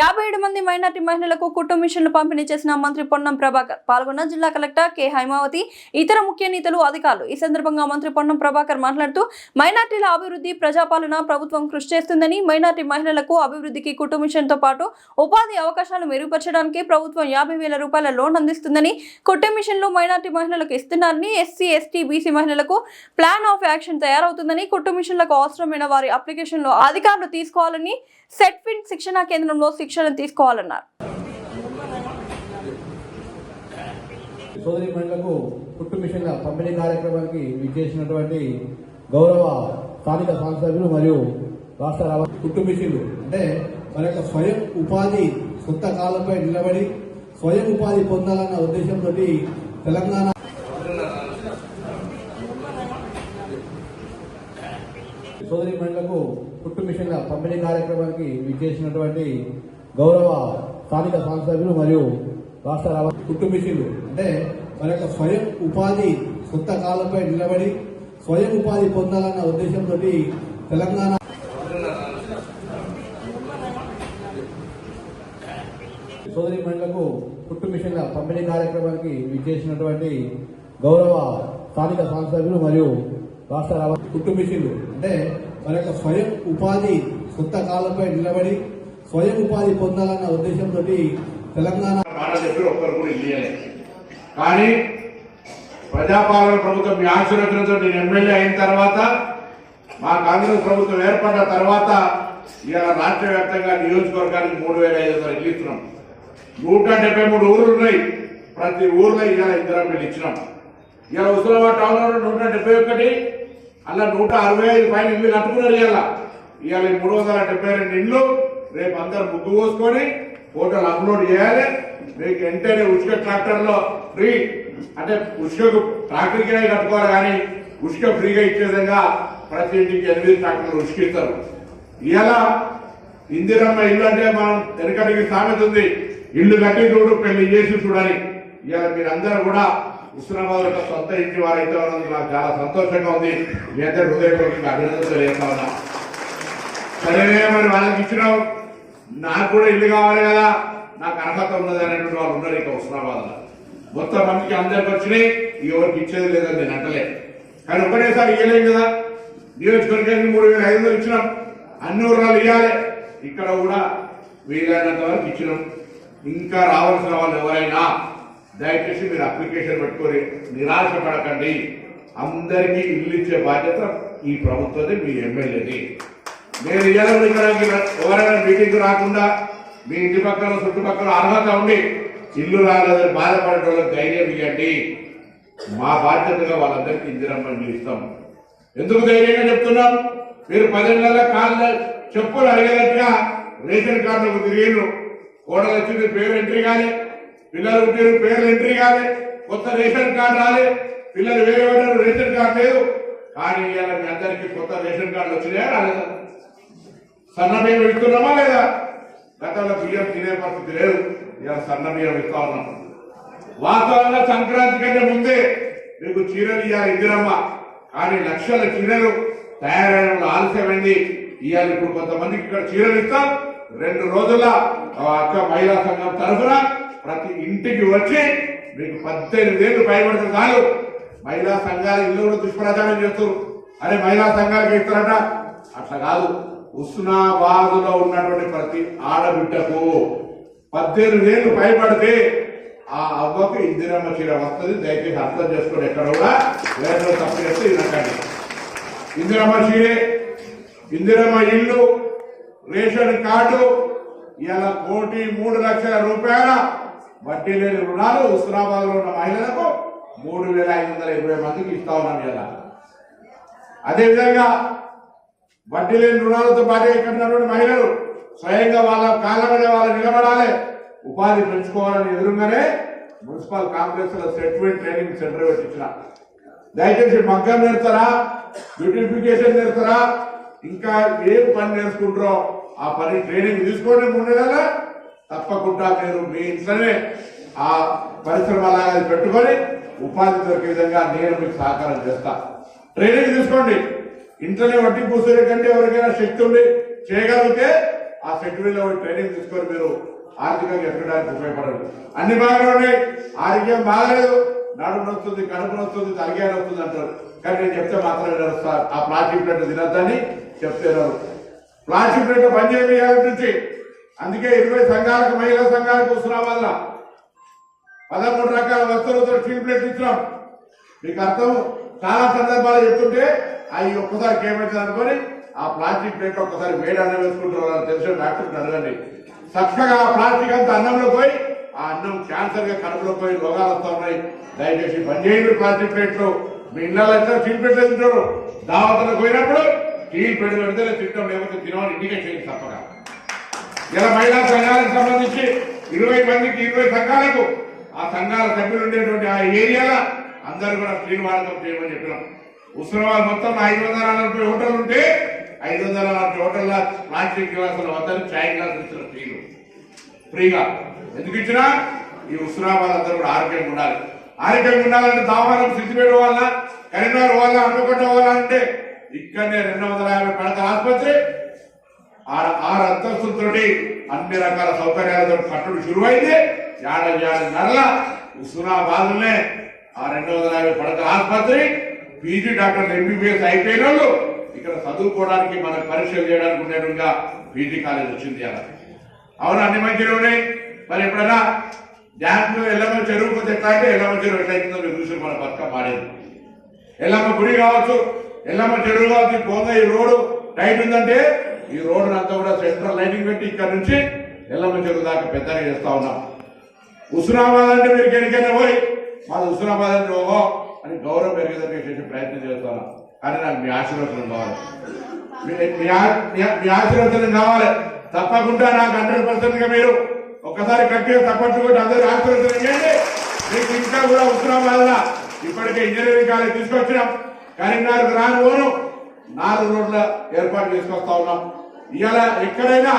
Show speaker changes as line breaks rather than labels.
57 మంది మైనార్టీ మహిళలకు కుటుంబ మిషన్లు పంపిణీ చేసిన మంత్రి పొన్నం ప్రభాకర్ పాల్గొన్న జిల్లా కలెక్టర్ కె హైమావతి ఇతర ముఖ్య నేతలు అధికారులు. ఈ సందర్భంగా మంత్రి పొన్నం ప్రభాకర్ మాట్లాడుతూ మైనార్టీల అభివృద్ధి ప్రజాపాలన ప్రభుత్వం కృషి చేస్తుందని, మైనార్టీ మహిళలకు అభివృద్ధికి కుటుంబ మిషన్తో పాటు ఉపాధి అవకాశాలు మెరుగుపరచడానికి ప్రభుత్వం 50,000 రూపాయల లోన్ అందిస్తుందని, కుటుంబ మిషన్లు మైనార్టీ మహిళలకు ఇస్తున్నారని, ఎస్సీ, ఎస్టీ, బీసీ మహిళలకు ప్లాన్ ఆఫ్ యాక్షన్ తయారవుతుందని, కుటుంబ మిషన్లకు అవసరమైన వారి అప్లికేషన్లు అధికారులు తీసుకోవాలని, సెట్ఫిన్ శిక్షణా కేంద్రంలో శిక్షణ తీసుకోవాలన్నారు.
సోదరి మహిళలకు కుటుంబ మిషన్ల పంపిణీ కార్యక్రమానికి విచ్చేసినటువంటి గౌరవ స్థానిక శాసనసభ్యులు మరియు రాష్ట్ర కుటుంబ మిషన్లు అంటే మన యొక్క స్వయం ఉపాధి సొంత కాలంపై నిలబడి స్వయం ఉపాధి పొందాలన్న ఉద్దేశంతో తెలంగాణ సోదరి మహిళలకు కుటుంబ మిషన్ల పంపిణీ కార్యక్రమానికి విచ్చేసినటువంటి గౌరవ స్థానిక శాసనసభ్యులు మరియు రాష్ట్ర కుటుంబ మిషన్లు అంటే మన యొక్క స్వయం ఉపాధి సొంత కాలంపై నిలబడి స్వయం ఉపాధి పొందాలన్న ఉద్దేశంతో తెలంగాణ సోదరి మహిళలకు కుటుంబ మిషన్ల పంపిణీ కార్యక్రమానికి విచ్చేసినటువంటి గౌరవ స్థానిక శాసనసభ్యులు మరియు రాష్ట్ర కుటుంబ మిషన్లు అంటే మన యొక్క స్వయం ఉపాధి సొంత కాలంపై నిలబడి స్వయం ఉపాధి పొందాలన్న ఉద్దేశంతో తెలంగాణ
ఒక్కరు కూడా ఇయ్యలేదు. కానీ ప్రజాపాలన ప్రభుత్వం మీ ఆశీర్వచనంతో నేను ఎమ్మెల్యే అయిన తర్వాత, మా కాంగ్రెస్ ప్రభుత్వం ఏర్పడ్డ తర్వాత ఇవాళ రాష్ట్ర వ్యాప్తంగా నియోజకవర్గానికి 3,500 ఇల్లు ఇస్తున్నాం. 173 ఊర్లు ఉన్నాయి. ప్రతి ఊర్లో ఇవాళ ఇందిరమ్మ ఇల్లు ఇచ్చినాం. ఇవాళ హుస్నాబాద్ టౌన్ లో 171, అలా 165 పైన ఇల్లు కట్టుకున్నారు. ఇవాళ 372 ఇల్లు రేపు అందరు ముగ్గు పోసుకొని ఫోటోలు అప్లోడ్ చేయాలి. మీకు వెంటనే ఉచిత ట్రాక్టర్లో ఫ్రీ, అంటే ఉచిత ట్రాక్టర్ కిరాయి కట్టుకోవాలి, కానీ ఉచిత ఫ్రీగా ఇచ్చే విధంగా ప్రతి ఇంటికి 8 ట్రాక్టర్లు ఉచికిస్తారు. ఇలా ఇందిరమ్మ ఇల్లు అంటే మనం వెనకటికి సామెత ఉంది, ఇల్లు కట్టి చూడు పెళ్లి చేసి చూడాలి. ఇవాళ మీరందరూ కూడా హుస్నాబాద్ యొక్క సొంత ఇంటి వారైతే ఉన్నందుకు నాకు చాలా సంతోషంగా ఉంది. మీ అందరూ హృదయపూర్వకంగా అభినందనలు తెలియజేస్తా ఉన్నా. సరే మరి వాళ్ళకి ఇచ్చినావు, నాకు కూడా ఇల్లు కావాలి కదా, నాకు అర్హత ఉన్నది అనేటువంటి వాళ్ళు ఉన్నారు ఇక హుస్నాబాద్ లో. మొత్తం మందికి అందరికి వచ్చినాయి, ఎవరికి ఇచ్చేది లేదని నేను అంటలే. కానీ ఒకటేసారి ఇవ్వలేం కదా. నియోజకవర్గానికి 3,500 ఇచ్చినాం, అన్ని ఊర్లు ఇవ్వాలి. ఇక్కడ కూడా వీలైనంత వరకు ఇచ్చినాం. ఇంకా రావాల్సిన వాళ్ళు ఎవరైనా దయచేసి మీరు అప్లికేషన్ పెట్టుకొని నిరాశ పడకండి. అందరికీ ఇల్లు ఇచ్చే బాధ్యత ఈ ప్రభుత్వది, మీ ఎమ్మెల్యేది. నేను ఇవ్వాలి. ఇక్కడ ఎవరైనా మీటింగ్ రాకుండా మీ ఇంటి పక్కన చుట్టుపక్కల అర్హత ఉండి ఇల్లు రాలేదని బాధపడే వాళ్ళకి ధైర్యం ఇవ్వండి. మా బాధ్యతగా వాళ్ళందరికీ ఇందిరమ్మ ఇల్లు ఇస్తాం. ఎందుకు ధైర్యంగా చెప్తున్నాం? మీరు 10 నెలల కాళ్ళ చెప్పులు అడిగేటట్టుగా రేషన్ కార్డులకు తిరిగిరు. కోడలు వచ్చింది, పేరు ఎంట్రీ కాలే. పిల్లలు పుట్టిరు, పేర్లు ఎంట్రీ కాలే. కొత్త రేషన్ కార్డు రాలే. పిల్లలు వేరే పడ్డారు, రేషన్ కార్డు లేదు. కానీ ఇవాళ మీ అందరికీ కొత్త రేషన్ కార్డులు వచ్చినాయా రాలేదా? సన్న బియ్యం ఇస్తున్నామా లేదా? గతంలో బియ్యం తినే పరిస్థితి లేదు, ఇవాళ సన్న బియ్యం ఇస్తా ఉన్నాం. వాస్తవంగా సంక్రాంతి కంటే ముందే మీకు చీరలు ఇవ్వాలి ఇందిరమ్మ, కానీ లక్షల చీరలు తయారైన ఆలస్యమైంది. ఇవాళ ఇప్పుడు కొంతమందికి ఇక్కడ చీరలు ఇస్తాం. 2 రోజుల్లో అక్క మహిళా సంఘం తరఫున ప్రతి ఇంటికి వచ్చి మీకు 18 ఏళ్ళు పైబడితే చాలు. మహిళా సంఘాలు ఇల్లు కూడా దుష్ప్రచారం చేస్తారు. అరే మహిళా సంఘాలకి ఇస్తారట, అట్లా కాదు. హుస్నాబాద్ లో ఉన్నటువంటి ప్రతి ఆడబిడ్డకు 18 ఏళ్ళు పైబడితే ఆ అవ్వకు ఇందిరమ్మ చీర వస్తుంది. దయచేసి అర్థం చేసుకొని ఎక్కడ కూడా వేరే తప్పు చేస్తే వినకండి. ఇందిరమ్మ చీరే, ఇందిరమ్మ ఇల్లు, రేషన్ కార్డు, ఇలా 1,03,00,000 రూపాయల వడ్డీ లేని రుణాలు హుస్నాబాద్ లో ఉన్న మహిళలకు 3,520 మందికి ఇస్తా ఉన్నాం. ఇలా అదేవిధంగా వడ్డీ లేని రుణాలతో పాటు ఇక్కడ మహిళలు స్వయంగా వాళ్ళ కాళ్ళ మీద వాళ్ళు నిలబడాలి, ఉపాధి పెంచుకోవాలని ఎదురుగానే మున్సిపల్ కాంప్లెక్స్ లో సెటిల్మెంట్ ట్రైనింగ్ సెంటర్ పెట్టించిన. దయచేసి మగ్గం నేర్తారా, బ్యూటిఫికేషన్ నేర్తారా, ఇంకా ఏం పని నేర్చుకుంటారో ఆ పని ట్రైనింగ్ తీసుకోండి. 3 నెలల తప్పకుండా మీరు మీ ఇంట్లోనే ఆ పరిశ్రమ లాగా పెట్టుకొని ఉపాధి దొరికే విధంగా నేను మీకు సహకారం చేస్తా. ట్రైనింగ్ తీసుకోండి. ఇంట్లోనే వడ్డీ కూర్చొని కంటే ఎవరికైనా శక్తి ఉండి చేయగలిగితే ఆ సెక్యూరిటీలో ట్రైనింగ్ తీసుకొని మీరు ఆర్థికంగా ఎక్కడానికి ఉపయోగపడదు. అన్ని బాగానే ఉన్నాయి, ఆరోగ్యం బాగాలేదు, నడుము వస్తుంది, కడుపు వస్తుంది, తలకాయ వస్తుంది అంటారు. కానీ నేను చెప్తే మాత్రం వినరు సార్. ఆ ప్లాస్టిక్ ప్లేట్ తినద్దని చెప్తున్నారు. ప్లాస్టిక్ ప్లేట్ బంద్ చేయాలి నుంచి. అందుకే 20 సంఘాలకు, మహిళా సంఘాలకు హుస్నాబాద్ 13 రకాల వస్తువులతో స్టీల్ ప్లేట్ ఇచ్చినాం. మీకు అర్థం చాలా సందర్భాలు చెప్తుంటే అవి ఒక్కసారికి ఏమవుతుంది అనుకొని ఆ ప్లాస్టిక్ ప్లేట్ ఒక్కసారి వేడి అన్నం వేసుకుంటారు. తెలిసిన డాక్టర్ని అడగండి. చక్కగా ఆ ప్లాస్టిక్ అంతా అన్నంలో పోయి ఆ అన్నం క్యాన్సర్ గా కడుపులో పోయి రోగాలు వస్తూ ఉన్నాయి. దయచేసి బంద్ చేయండి ప్లాస్టిక్ ప్లేట్లు. మీ ఇళ్ళలో స్టీల్ ప్లేట్లు తింటారు. దావతలకు పోయినప్పుడు స్టీల్ ప్లేట్ పెడితే తింటాం, లేకపోతే తినమని ఇండికేట్ చేయండి తప్పగా. ఇలా మహిళా సంఘాలకు సంబంధించి 20 మందికి 20 సంఘాలకు ఆ సంఘాల సభ్యులు ఉండేటువంటి ఆ ఏరియాలో అందరూ కూడా స్టీల్ వాడకం చేయమని చెప్పినాం. హుస్నాబాద్ మొత్తం 540 హోటల్ ఉంటే 540 హోటల్లో ప్లాస్టిక్ గ్లాసుల వద్దని చాయ్ గ్లాసులు ఇచ్చిన స్టీలు ఫ్రీగా. ఎందుకు ఇచ్చినా ఈ హుస్నాబాద్ అందరూ కూడా ఆరోగ్యంగా ఉండాలి. ఆరోగ్యంగా ఉండాలంటే దావారం సిద్దిపేట వాళ్ళ, కరీంనగర్ వాళ్ళ, హన్మకొండ వాళ్ళ అంటే ఇక్కడనే 250 పడకల ఆసుపత్రి, 6 అంతస్తులతోటి అన్ని రకాల సౌకర్యాలతో కట్టుడు శురువైంది. ఏడాది నెలల హుస్నాబాద్నే ఆ 250 పడకల ఆసుపత్రి, పీజీ డాక్టర్లు ఎంబీబీఎస్ అయిపోయిన వాళ్ళు ఇక్కడ చదువుకోవడానికి, మనకు పరీక్షలు చేయడానికి ఉండేట్టుగా పీజీ కాలేజ్ వచ్చింది. అలా అవును, అన్ని మంచిగా ఉన్నాయి. మరి ఎప్పుడైనా డ్యామ్ ఎల్లమ్మ చెరువు పోతే ఎట్లా అంటే ఎల్లమ్మ చెరువు ఎట్లయితుందో మీరు చూసి మన బతుకమ్మ ఆడేది. ఎల్లమ్మ గుడి కావచ్చు, ఎల్లమ్మ చెరువు కావచ్చు, పోగా ఈ రోడ్డు టైట్ ఉందంటే ఈ రోడ్డు అంతా కూడా సెంట్రల్ లైటింగ్ పెట్టి ఇక్కడ నుంచి ఎల్లమ్మ చెరువు దాకా పెద్దగా చేస్తా ఉన్నాం. హుస్నాబాద్ అంటే మీరు ఎక్కడికైనా పోయి మాది హుస్నాబాద్ అంటే ఓహో అని గౌరవం పెరిగేదాన్ని చేసే ప్రయత్నం చేస్తున్నాం. కానీ నాకు మీ ఆశీర్వచనం కావాలి, మీ ఆశీర్వచనం కావాలి. తప్పకుండా నాకు 100% మీరు ఒక్కసారి గట్టిగా తప్పట్టు కొట్టి అందరూ ఆశీర్వచనం చేయండి. మీకు ఇంకా కూడా హుస్నాబాద్ ఇప్పటికే ఇంజనీరింగ్ కాలేజ్ తీసుకొచ్చినాం. కరీంనగర్ రాను 4 రోడ్ల ఏర్పాటు చేసుకొస్తా ఉన్నాం. ఇవాళ ఎక్కడైనా